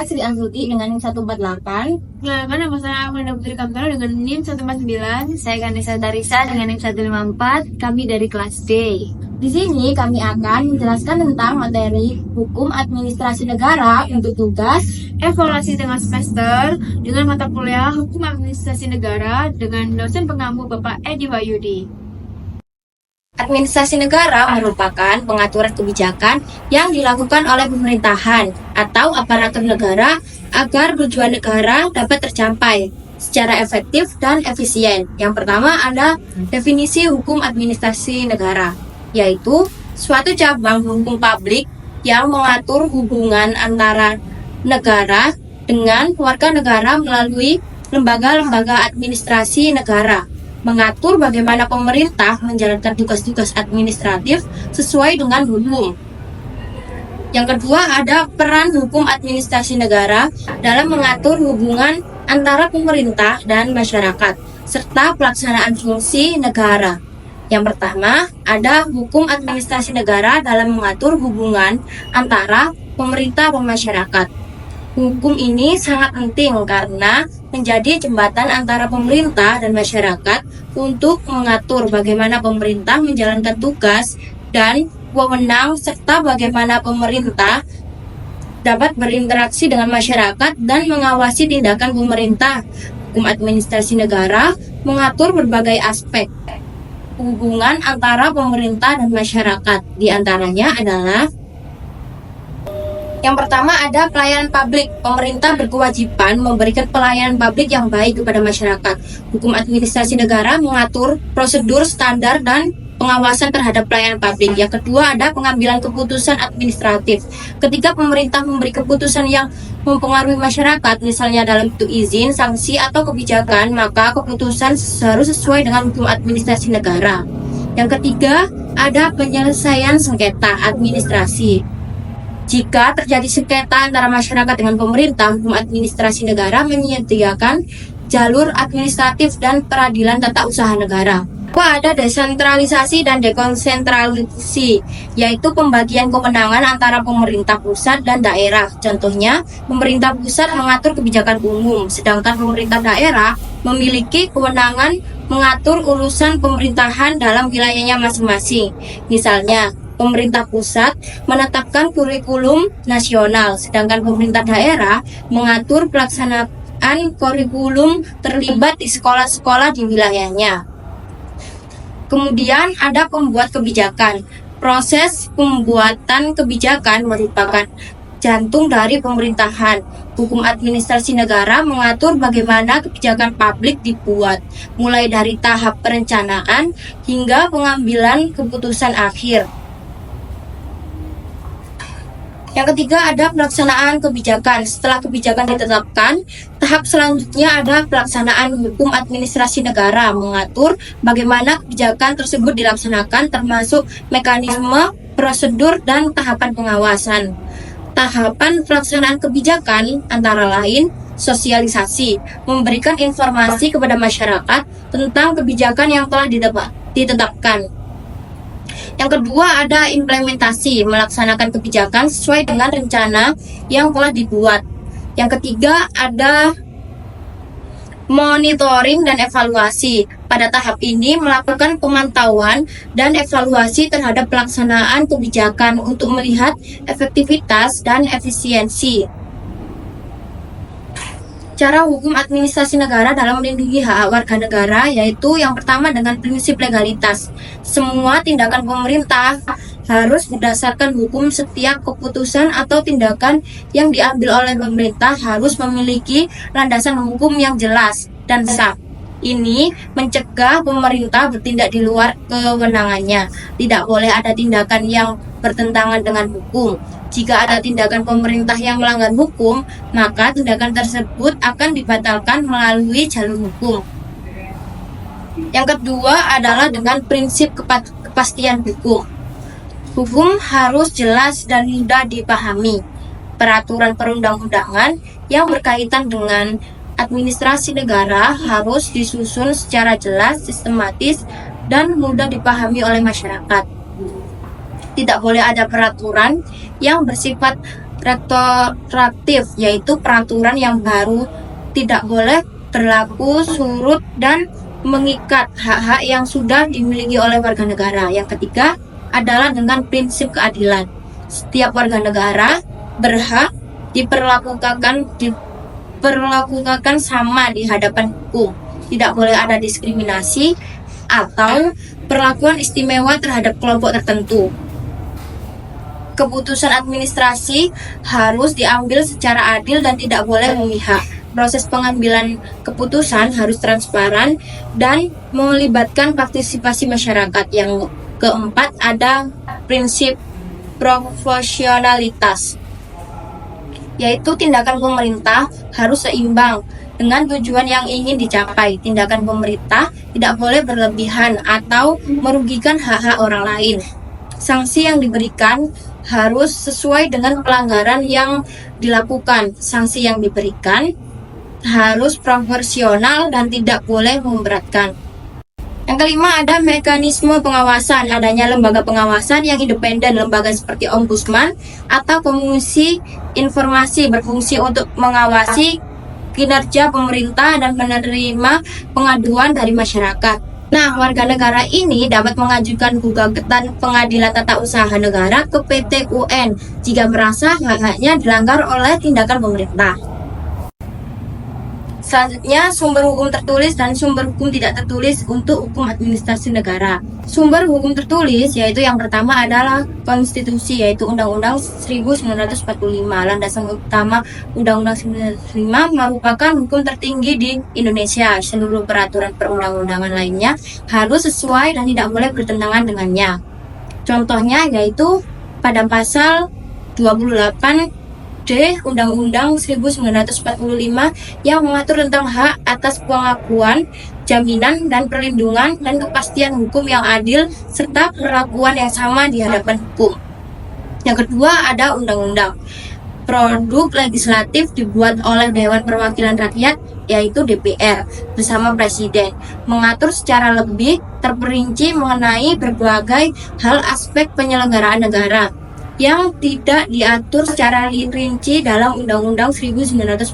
saya Sri Azuti dengan NIM 148. Kenalkan, nama saya Amanda Putri Kamtara dengan NIM 149. Saya Kanisa Tarisa dengan NIM 154. Kami dari kelas D. Di sini kami akan menjelaskan tentang materi hukum administrasi negara untuk tugas Evaluasi tengah semester dengan mata kuliah Hukum Administrasi Negara dengan dosen pengampu Bapak Edi Wahyudi. Administrasi negara merupakan pengaturan kebijakan yang dilakukan oleh pemerintahan atau aparatur negara agar tujuan negara dapat tercapai secara efektif dan efisien. Yang pertama ada definisi hukum administrasi negara, yaitu suatu cabang hukum publik yang mengatur hubungan antara negara dengan warga negara melalui lembaga-lembaga administrasi negara, mengatur bagaimana pemerintah menjalankan tugas-tugas administratif sesuai dengan hukum. Yang kedua ada peran hukum administrasi negara dalam mengatur hubungan antara pemerintah dan masyarakat serta pelaksanaan fungsi negara. Yang pertama ada hukum administrasi negara dalam mengatur hubungan antara pemerintah dan masyarakat. Hukum ini sangat penting karena menjadi jembatan antara pemerintah dan masyarakat untuk mengatur bagaimana pemerintah menjalankan tugas dan wewenang serta bagaimana pemerintah dapat berinteraksi dengan masyarakat dan mengawasi tindakan pemerintah. Hukum administrasi negara mengatur berbagai aspek hubungan antara pemerintah dan masyarakat. Di antaranya adalah yang pertama ada pelayanan publik. Pemerintah berkewajiban memberikan pelayanan publik yang baik kepada masyarakat. Hukum administrasi negara mengatur prosedur, standar, dan pengawasan terhadap pelayanan publik. Yang kedua ada pengambilan keputusan administratif. Ketika pemerintah memberi keputusan yang mempengaruhi masyarakat, misalnya dalam bentuk izin, sanksi, atau kebijakan, maka keputusan harus sesuai dengan hukum administrasi negara. Yang ketiga ada penyelesaian sengketa administrasi. Jika terjadi sengketa antara masyarakat dengan pemerintah, hukum administrasi negara menyediakan jalur administratif dan peradilan tata usaha negara. Ada desentralisasi dan dekonsentralisasi, yaitu pembagian kewenangan antara pemerintah pusat dan daerah. Contohnya, pemerintah pusat mengatur kebijakan umum, sedangkan pemerintah daerah memiliki kewenangan mengatur urusan pemerintahan dalam wilayahnya masing-masing. Misalnya, pemerintah pusat menetapkan kurikulum nasional, sedangkan pemerintah daerah mengatur pelaksanaan kurikulum terlibat di sekolah-sekolah di wilayahnya. Kemudian ada pembuat kebijakan. Proses pembuatan kebijakan merupakan jantung dari pemerintahan. Hukum administrasi negara mengatur bagaimana kebijakan publik dibuat, mulai dari tahap perencanaan hingga pengambilan keputusan akhir. Yang ketiga ada pelaksanaan kebijakan. Setelah kebijakan ditetapkan, tahap selanjutnya ada pelaksanaan hukum administrasi negara, mengatur bagaimana kebijakan tersebut dilaksanakan termasuk mekanisme, prosedur, dan tahapan pengawasan. Tahapan pelaksanaan kebijakan antara lain sosialisasi, memberikan informasi kepada masyarakat tentang kebijakan yang telah ditetapkan. Yang kedua ada implementasi, melaksanakan kebijakan sesuai dengan rencana yang telah dibuat. Yang ketiga ada monitoring dan evaluasi. Pada tahap ini melakukan pemantauan dan evaluasi terhadap pelaksanaan kebijakan untuk melihat efektivitas dan efisiensi. Cara hukum administrasi negara dalam melindungi hak warga negara, yaitu yang pertama dengan prinsip legalitas. Semua tindakan pemerintah harus berdasarkan hukum. Setiap keputusan atau tindakan yang diambil oleh pemerintah harus memiliki landasan hukum yang jelas dan sah. Ini mencegah pemerintah bertindak di luar kewenangannya. Tidak boleh ada tindakan yang bertentangan dengan hukum. Jika ada tindakan pemerintah yang melanggar hukum, maka tindakan tersebut akan dibatalkan melalui jalur hukum. Yang kedua adalah dengan prinsip kepastian hukum. Hukum harus jelas dan mudah dipahami. Peraturan perundang-undangan yang berkaitan dengan administrasi negara harus disusun secara jelas, sistematis, dan mudah dipahami oleh masyarakat. Tidak boleh ada peraturan yang bersifat retroaktif, yaitu peraturan yang baru tidak boleh berlaku surut dan mengikat hak-hak yang sudah dimiliki oleh warga negara. Yang ketiga adalah dengan prinsip keadilan. Setiap warga negara berhak diperlakukan sama di hadapan hukum. Tidak boleh ada diskriminasi atau perlakuan istimewa terhadap kelompok tertentu. Keputusan administrasi harus diambil secara adil dan tidak boleh memihak. Proses pengambilan keputusan harus transparan dan melibatkan partisipasi masyarakat. Yang keempat ada prinsip proporsionalitas, yaitu tindakan pemerintah harus seimbang dengan tujuan yang ingin dicapai. Tindakan pemerintah tidak boleh berlebihan atau merugikan hak-hak orang lain. Sanksi yang diberikan harus sesuai dengan pelanggaran yang dilakukan. Sanksi yang diberikan harus proporsional dan tidak boleh memberatkan. Yang kelima ada mekanisme pengawasan. Adanya lembaga pengawasan yang independen. Lembaga seperti ombudsman atau komisi informasi berfungsi untuk mengawasi kinerja pemerintah dan menerima pengaduan dari masyarakat. Nah, warga negara ini dapat mengajukan gugatan pengadilan tata usaha negara ke PT UN jika merasa hak-haknya dilanggar oleh tindakan pemerintah. Selanjutnya, sumber hukum tertulis dan sumber hukum tidak tertulis untuk hukum administrasi negara. Sumber hukum tertulis yaitu yang pertama adalah konstitusi, yaitu Undang-Undang 1945. Landasan utama Undang-Undang 1945 merupakan hukum tertinggi di Indonesia. Seluruh peraturan perundang-undangan lainnya harus sesuai dan tidak boleh bertentangan dengannya. Contohnya yaitu pada pasal 28 Undang-Undang 1945 yang mengatur tentang hak atas pengakuan, jaminan, dan perlindungan dan kepastian hukum yang adil serta perlakuan yang sama di hadapan hukum. Yang kedua ada undang-undang. Produk legislatif dibuat oleh Dewan Perwakilan Rakyat yaitu DPR bersama Presiden, mengatur secara lebih terperinci mengenai berbagai hal aspek penyelenggaraan negara yang tidak diatur secara rinci dalam Undang-Undang 1945.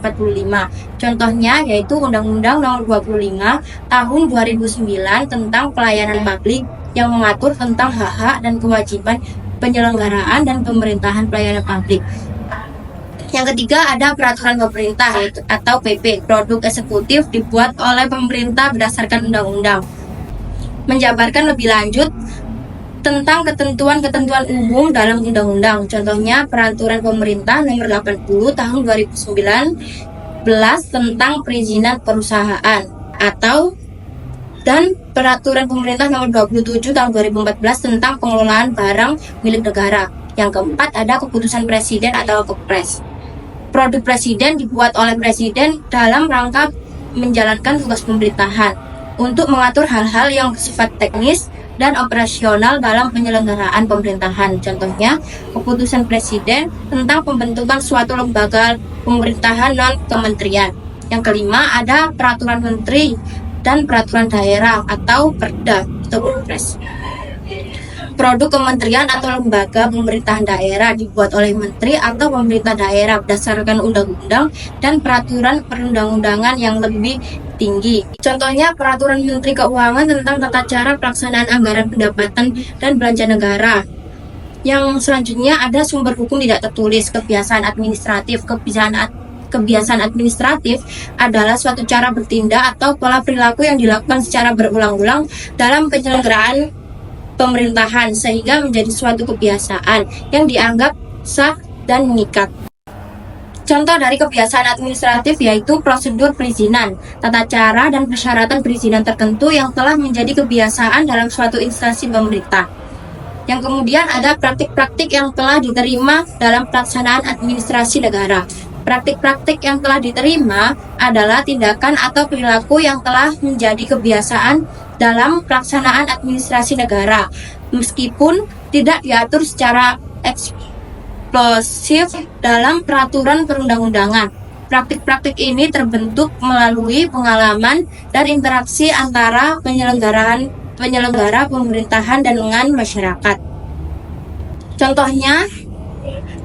Contohnya yaitu Undang-Undang Nomor 25 Tahun 2009 tentang pelayanan publik yang mengatur tentang hak-hak dan kewajiban penyelenggaraan dan pemerintahan pelayanan publik. Yang ketiga ada peraturan pemerintah atau PP. Produk eksekutif dibuat oleh pemerintah berdasarkan undang-undang. Menjabarkan lebih lanjut tentang ketentuan-ketentuan umum dalam undang-undang. Contohnya peraturan pemerintah nomor 80 tahun 2019 tentang perizinan perusahaan dan peraturan pemerintah nomor 27 tahun 2014 tentang pengelolaan barang milik negara. Yang keempat ada keputusan presiden atau Kepres. Produk presiden dibuat oleh presiden dalam rangka menjalankan tugas pemerintahan untuk mengatur hal-hal yang bersifat teknis dan operasional dalam penyelenggaraan pemerintahan. Contohnya, keputusan presiden tentang pembentukan suatu lembaga pemerintahan non-kementerian. Yang kelima, ada peraturan menteri dan peraturan daerah atau Perda atau Perpres. Produk kementerian atau lembaga pemerintahan daerah dibuat oleh menteri atau pemerintah daerah berdasarkan undang-undang dan peraturan perundang-undangan yang lebih tinggi. Contohnya peraturan Menteri Keuangan tentang tata cara pelaksanaan anggaran pendapatan dan belanja negara. Yang selanjutnya ada sumber hukum tidak tertulis. Kebiasaan administratif. Kebiasaan administratif adalah suatu cara bertindak atau pola perilaku yang dilakukan secara berulang-ulang dalam penyelenggaraan pemerintahan sehingga menjadi suatu kebiasaan yang dianggap sah dan mengikat. Contoh dari kebiasaan administratif yaitu prosedur perizinan, tata cara dan persyaratan perizinan tertentu yang telah menjadi kebiasaan dalam suatu instansi pemerintah. Yang kemudian ada praktik-praktik yang telah diterima dalam pelaksanaan administrasi negara. Praktik-praktik yang telah diterima adalah tindakan atau perilaku yang telah menjadi kebiasaan dalam pelaksanaan administrasi negara, meskipun tidak diatur secara eksplisit dalam peraturan perundang-undangan. Praktik-praktik ini terbentuk melalui pengalaman dan interaksi antara penyelenggara pemerintahan dan dengan masyarakat. Contohnya,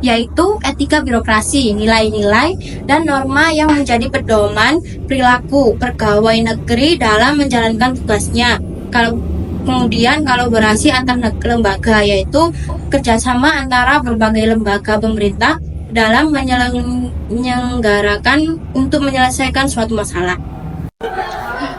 yaitu etika birokrasi, nilai-nilai, dan norma yang menjadi pedoman perilaku pegawai negeri dalam menjalankan tugasnya. Kemudian kolaborasi antar lembaga, yaitu kerjasama antara berbagai lembaga pemerintah dalam menyelenggarakan untuk menyelesaikan suatu masalah.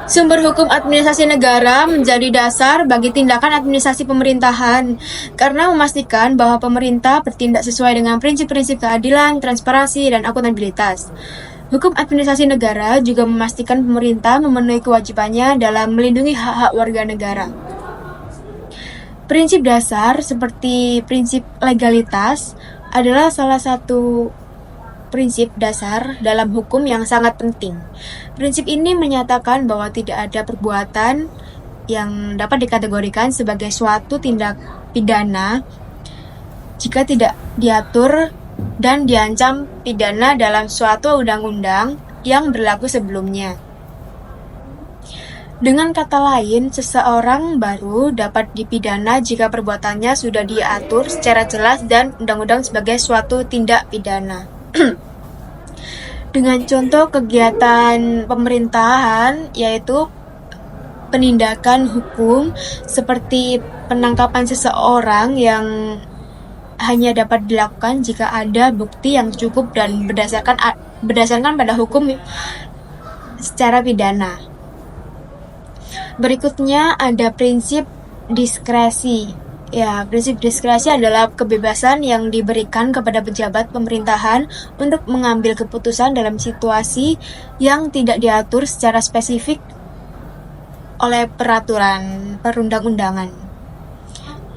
Sumber hukum administrasi negara menjadi dasar bagi tindakan administrasi pemerintahan karena memastikan bahwa pemerintah bertindak sesuai dengan prinsip-prinsip keadilan, transparansi, dan akuntabilitas. Hukum administrasi negara juga memastikan pemerintah memenuhi kewajibannya dalam melindungi hak-hak warga negara. Prinsip dasar seperti prinsip legalitas adalah salah satu prinsip dasar dalam hukum yang sangat penting. Prinsip ini menyatakan bahwa tidak ada perbuatan yang dapat dikategorikan sebagai suatu tindak pidana jika tidak diatur dan diancam pidana dalam suatu undang-undang yang berlaku sebelumnya. Dengan kata lain, seseorang baru dapat dipidana jika perbuatannya sudah diatur secara jelas dan undang-undang sebagai suatu tindak pidana. Dengan contoh kegiatan pemerintahan, yaitu penindakan hukum seperti penangkapan seseorang yang hanya dapat dilakukan jika ada bukti yang cukup dan berdasarkan pada hukum secara pidana. Berikutnya ada prinsip diskresi. Ya, prinsip diskresi adalah kebebasan yang diberikan kepada pejabat pemerintahan untuk mengambil keputusan dalam situasi yang tidak diatur secara spesifik oleh peraturan perundang-undangan.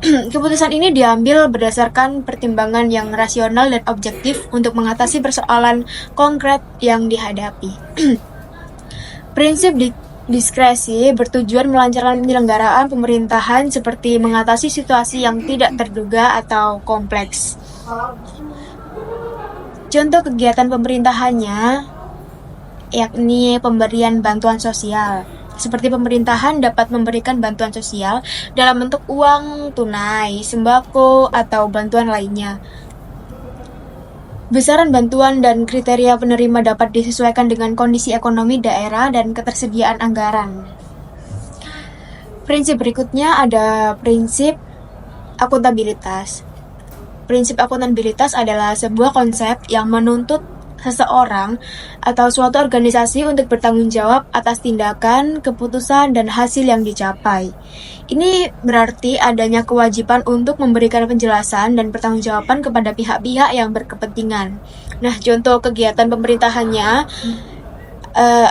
Keputusan ini diambil berdasarkan pertimbangan yang rasional dan objektif untuk mengatasi persoalan konkret yang dihadapi. Prinsip diskresi bertujuan melancarkan penyelenggaraan pemerintahan seperti mengatasi situasi yang tidak terduga atau kompleks. Contoh kegiatan pemerintahannya yakni pemberian bantuan sosial. Seperti pemerintahan dapat memberikan bantuan sosial dalam bentuk uang tunai, sembako, atau bantuan lainnya. Besaran bantuan dan kriteria penerima dapat disesuaikan dengan kondisi ekonomi daerah dan ketersediaan anggaran. Prinsip berikutnya ada prinsip akuntabilitas. Prinsip akuntabilitas adalah sebuah konsep yang menuntut seseorang atau suatu organisasi untuk bertanggung jawab atas tindakan, keputusan, dan hasil yang dicapai. Ini berarti adanya kewajiban untuk memberikan penjelasan dan pertanggungjawaban kepada pihak-pihak yang berkepentingan. Nah, contoh kegiatan pemerintahannya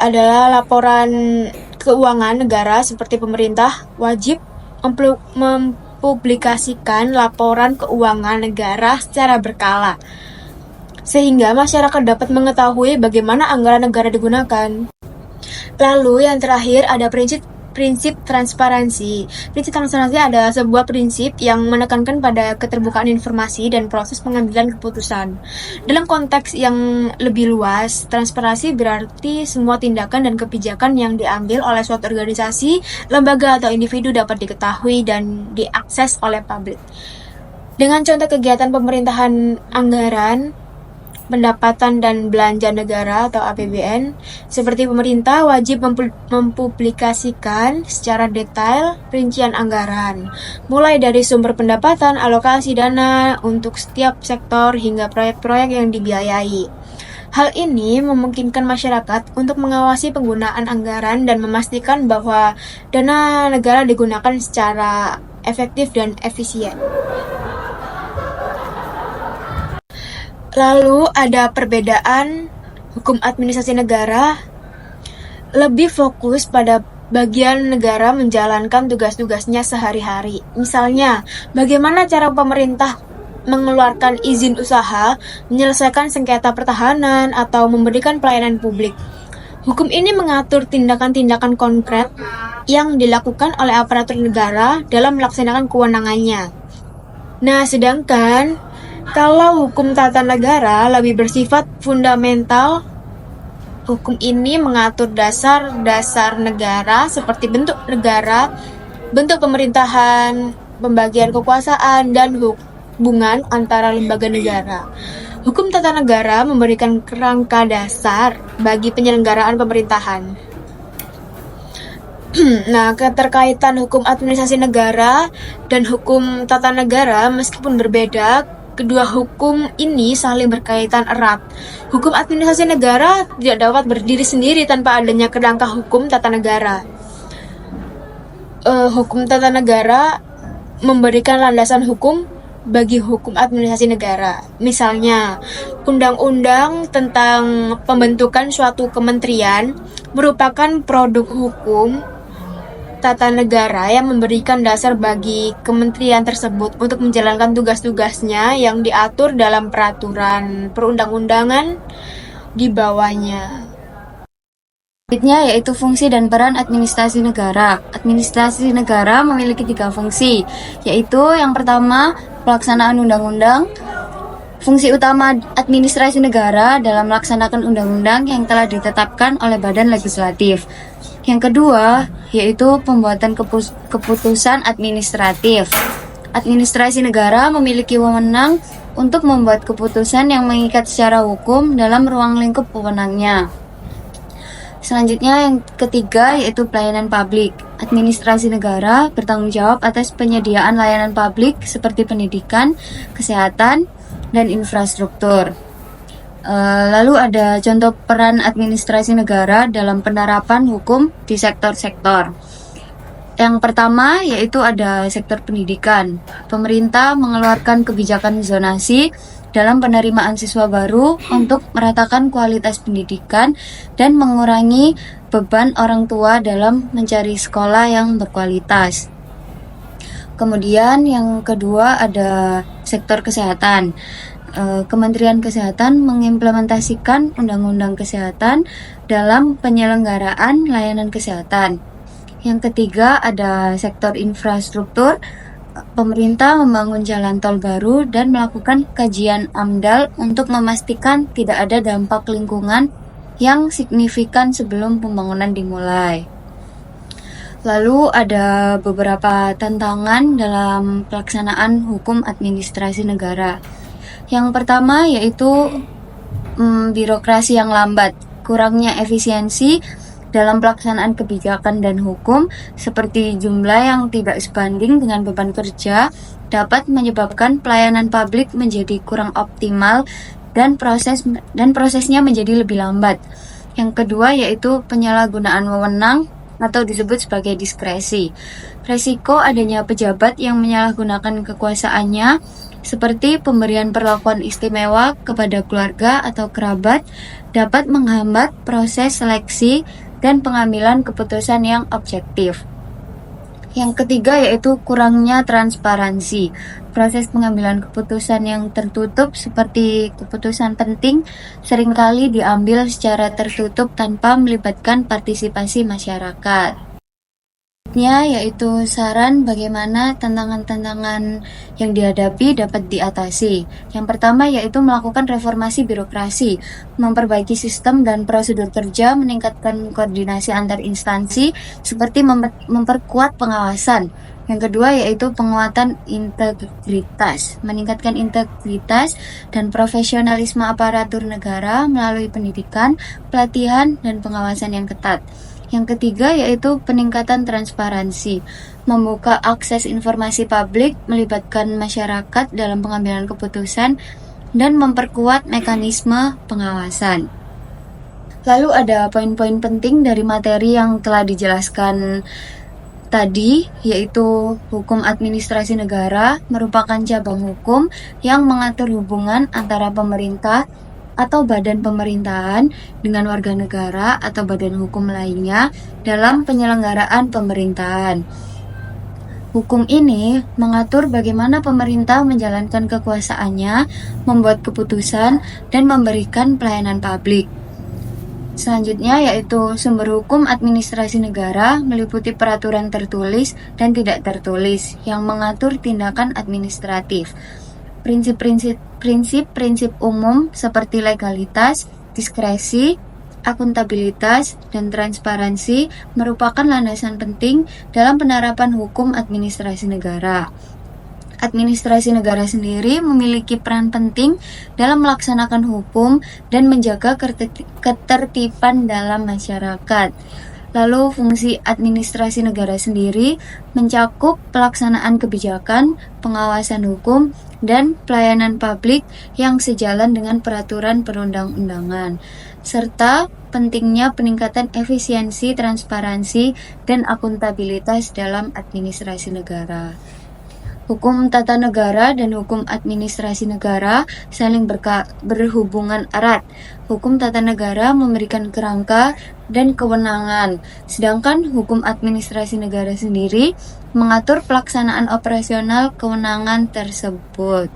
adalah laporan keuangan negara seperti pemerintah wajib mempublikasikan laporan keuangan negara secara berkala, sehingga masyarakat dapat mengetahui bagaimana anggaran negara digunakan. Lalu yang terakhir ada prinsip transparansi. Prinsip transparansi adalah sebuah prinsip yang menekankan pada keterbukaan informasi dan proses pengambilan keputusan. Dalam konteks yang lebih luas, transparansi berarti semua tindakan dan kebijakan yang diambil oleh suatu organisasi, lembaga, atau individu dapat diketahui dan diakses oleh publik. Dengan contoh kegiatan pemerintahan anggaran, pendapatan dan belanja negara atau APBN, seperti pemerintah wajib mempublikasikan secara detail rincian anggaran, mulai dari sumber pendapatan, alokasi dana untuk setiap sektor hingga proyek-proyek yang dibiayai. Hal ini memungkinkan masyarakat untuk mengawasi penggunaan anggaran dan memastikan bahwa dana negara digunakan secara efektif dan efisien. Lalu ada perbedaan hukum administrasi negara lebih fokus pada bagian negara menjalankan tugas-tugasnya sehari-hari. Misalnya, bagaimana cara pemerintah mengeluarkan izin usaha, menyelesaikan sengketa pertahanan, atau memberikan pelayanan publik. Hukum ini mengatur tindakan-tindakan konkret yang dilakukan oleh aparatur negara dalam melaksanakan kewenangannya. Nah, sedangkan kalau hukum tata negara lebih bersifat fundamental, hukum ini mengatur dasar-dasar negara seperti bentuk negara, bentuk pemerintahan, pembagian kekuasaan, dan hubungan antara lembaga negara. Hukum tata negara memberikan kerangka dasar bagi penyelenggaraan pemerintahan. Nah, keterkaitan hukum administrasi negara dan hukum tata negara meskipun berbeda, kedua hukum ini saling berkaitan erat. Hukum administrasi negara tidak dapat berdiri sendiri tanpa adanya kerangka hukum tata negara. Hukum tata negara memberikan landasan hukum bagi hukum administrasi negara. Misalnya, undang-undang tentang pembentukan suatu kementerian merupakan produk hukum tata negara yang memberikan dasar bagi kementerian tersebut untuk menjalankan tugas-tugasnya yang diatur dalam peraturan perundang-undangan di bawahnya. Selanjutnya yaitu fungsi dan peran administrasi negara. Administrasi negara memiliki 3 fungsi, yaitu yang pertama, pelaksanaan undang-undang. Fungsi utama administrasi negara dalam melaksanakan undang-undang yang telah ditetapkan oleh badan legislatif. Yang kedua, yaitu pembuatan keputusan administratif. Administrasi negara memiliki wewenang untuk membuat keputusan yang mengikat secara hukum dalam ruang lingkup wewenangnya. Selanjutnya yang ketiga yaitu pelayanan publik. Administrasi negara bertanggung jawab atas penyediaan layanan publik seperti pendidikan, kesehatan, dan infrastruktur. Lalu ada contoh peran administrasi negara dalam penerapan hukum di sektor-sektor. Yang pertama yaitu ada sektor pendidikan. Pemerintah mengeluarkan kebijakan zonasi dalam penerimaan siswa baru untuk meratakan kualitas pendidikan dan mengurangi beban orang tua dalam mencari sekolah yang berkualitas. Kemudian yang kedua ada sektor kesehatan. Kementerian Kesehatan mengimplementasikan Undang-Undang Kesehatan dalam penyelenggaraan layanan kesehatan. Yang ketiga ada sektor infrastruktur. Pemerintah membangun jalan tol baru dan melakukan kajian AMDAL untuk memastikan tidak ada dampak lingkungan yang signifikan sebelum pembangunan dimulai. Lalu ada beberapa tantangan dalam pelaksanaan hukum administrasi negara. Yang pertama yaitu birokrasi yang lambat, kurangnya efisiensi dalam pelaksanaan kebijakan dan hukum, seperti jumlah yang tidak sebanding dengan beban kerja, dapat menyebabkan pelayanan publik menjadi kurang optimal dan prosesnya menjadi lebih lambat. Yang kedua yaitu penyalahgunaan wewenang atau disebut sebagai diskresi. Resiko adanya pejabat yang menyalahgunakan kekuasaannya, seperti pemberian perlakuan istimewa kepada keluarga atau kerabat, dapat menghambat proses seleksi dan pengambilan keputusan yang objektif. Yang ketiga yaitu kurangnya transparansi. Proses pengambilan keputusan yang tertutup seperti keputusan penting seringkali diambil secara tertutup tanpa melibatkan partisipasi masyarakat. Yaitu saran bagaimana tantangan-tantangan yang dihadapi dapat diatasi. Yang pertama yaitu melakukan reformasi birokrasi, memperbaiki sistem dan prosedur kerja, meningkatkan koordinasi antar instansi, seperti memperkuat pengawasan. Yang kedua yaitu penguatan integritas, meningkatkan integritas dan profesionalisme aparatur negara melalui pendidikan, pelatihan, dan pengawasan yang ketat. Yang ketiga yaitu peningkatan transparansi, membuka akses informasi publik, melibatkan masyarakat dalam pengambilan keputusan, dan memperkuat mekanisme pengawasan. Lalu ada poin-poin penting dari materi yang telah dijelaskan tadi, yaitu hukum administrasi negara merupakan cabang hukum yang mengatur hubungan antara pemerintah atau badan pemerintahan dengan warga negara atau badan hukum lainnya dalam penyelenggaraan pemerintahan. Hukum ini mengatur bagaimana pemerintah menjalankan kekuasaannya, membuat keputusan, dan memberikan pelayanan publik. Selanjutnya yaitu sumber hukum administrasi negara meliputi peraturan tertulis dan tidak tertulis yang mengatur tindakan administratif. Prinsip-prinsip umum seperti legalitas, diskresi, akuntabilitas, dan transparansi merupakan landasan penting dalam penerapan hukum administrasi negara. administrasi negara sendiri memiliki peran penting dalam melaksanakan hukum dan menjaga ketertiban dalam masyarakat. Lalu fungsi administrasi negara sendiri mencakup pelaksanaan kebijakan, pengawasan hukum, dan pelayanan publik yang sejalan dengan peraturan perundang-undangan, serta pentingnya peningkatan efisiensi, transparansi, dan akuntabilitas dalam administrasi negara. Hukum tata negara dan hukum administrasi negara saling berhubungan erat. Hukum tata negara memberikan kerangka dan kewenangan, sedangkan hukum administrasi negara sendiri mengatur pelaksanaan operasional kewenangan tersebut.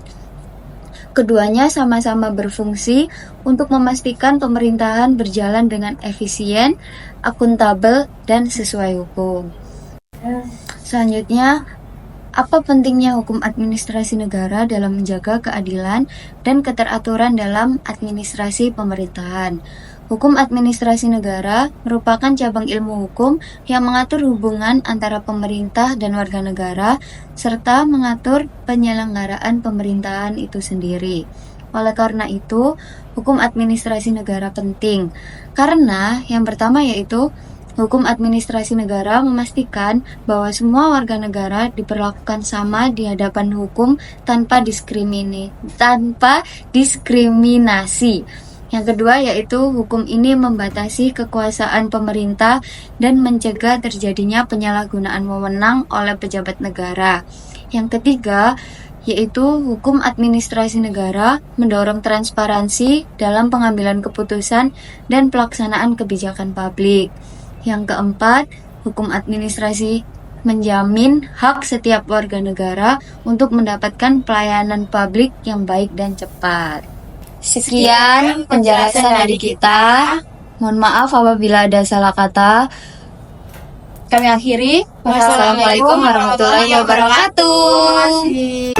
Keduanya sama-sama berfungsi untuk memastikan pemerintahan berjalan dengan efisien, akuntabel, dan sesuai hukum. Selanjutnya, apa pentingnya hukum administrasi negara dalam menjaga keadilan dan keteraturan dalam administrasi pemerintahan? Hukum administrasi negara merupakan cabang ilmu hukum yang mengatur hubungan antara pemerintah dan warga negara, serta mengatur penyelenggaraan pemerintahan itu sendiri. Oleh karena itu, hukum administrasi negara penting. Karena yang pertama yaitu hukum administrasi negara memastikan bahwa semua warga negara diperlakukan sama di hadapan hukum tanpa diskriminasi. Yang kedua yaitu hukum ini membatasi kekuasaan pemerintah dan mencegah terjadinya penyalahgunaan wewenang oleh pejabat negara. Yang ketiga yaitu hukum administrasi negara mendorong transparansi dalam pengambilan keputusan dan pelaksanaan kebijakan publik. Yang keempat, hukum administrasi menjamin hak setiap warga negara untuk mendapatkan pelayanan publik yang baik dan cepat. Sekian penjelasan dari kita. Mohon maaf apabila ada salah kata. Kami akhiri. Wassalamualaikum warahmatullahi wabarakatuh.